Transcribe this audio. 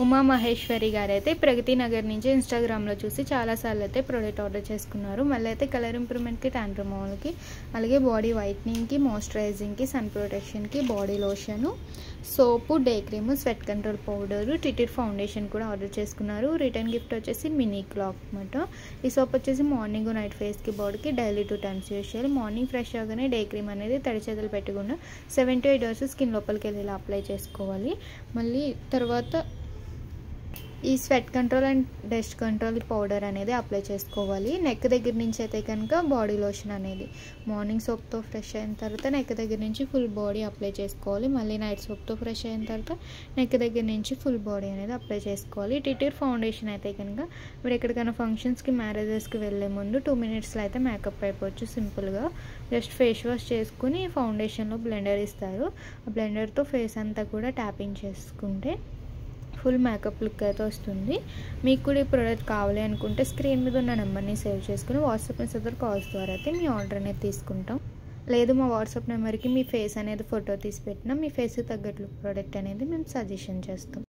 ఉమా మహేశ్వరి గారు అయితే ప్రగతి నగర్ నుంచి ఇన్స్టాగ్రామ్లో చూసి చాలాసార్లు అయితే ప్రోడక్ట్ ఆర్డర్ చేసుకున్నారు. మళ్ళీ అయితే కలర్ ఇంప్రూవ్మెంట్కి, ట్యాన్ రిమూవల్కి, అలాగే బాడీ వైట్నింగ్కి, మాయిశ్చరైజింగ్కి, సన్ ప్రొటెక్షన్కి, body lotion, soap, day cream, sweat control powder, టిటిర్ ఫౌండేషన్ కూడా ఆర్డర్ చేసుకున్నారు. రిటర్న్ గిఫ్ట్ వచ్చేసి మినీ క్లాక్ అనమాట. ఈ సోప్ వచ్చేసి మార్నింగ్ నైట్ ఫేస్కి, బాడీకి డైలీ 2 times యూజ్ చేయాలి. మార్నింగ్ ఫ్రెష్ అవగానే డే క్రీమ్ అనేది తడి చేతులు పెట్టకుండా 7 to 8 hours స్కిన్ లోపలికి వెళ్ళి ఇలా అప్లై చేసుకోవాలి. మళ్ళీ తర్వాత ఈ sweat control and dust control powder అనేది అప్లై చేసుకోవాలి. నెక్ దగ్గర నుంచి అయితే కనుక బాడీ లోషన్ అనేది మార్నింగ్ సోప్తో ఫ్రెష్ అయిన తర్వాత నెక్ దగ్గర నుంచి ఫుల్ బాడీ అప్లై చేసుకోవాలి. మళ్ళీ నైట్ సోప్తో ఫ్రెష్ అయిన తర్వాత నెక్ దగ్గర నుంచి ఫుల్ బాడీ అనేది అప్లై చేసుకోవాలి. టిటిర్ ఫౌండేషన్ అయితే కనుక మీరు ఎక్కడికైనా ఫంక్షన్స్కి, మ్యారేజెస్కి వెళ్ళే ముందు 2 minutesలో అయితే మేకప్ అయిపోవచ్చు సింపుల్గా. జస్ట్ ఫేస్ వాష్ చేసుకుని ఫౌండేషన్లో బ్లెండర్ ఇస్తారు. ఆ బ్లెండర్తో ఫేస్ అంతా కూడా ట్యాపింగ్ చేసుకుంటే ఫుల్ మేకప్ లుక్ అయితే వస్తుంది. మీకు కూడా ఈ ప్రోడక్ట్ కావాలి అనుకుంటే స్క్రీన్ మీద ఉన్న నెంబర్ని సేవ్ చేసుకుని వాట్సాప్ మెసేజ్ కాల్స్ ద్వారా అయితే మీ ఆర్డర్ అనేది తీసుకుంటాం. లేదు మా వాట్సాప్ నెంబర్కి మీ ఫేస్ అనేది ఫోటో తీసి పెట్టినా మీ ఫేస్కి తగ్గట్లు ప్రోడక్ట్ అనేది మేము సజెషన్ చేస్తాం.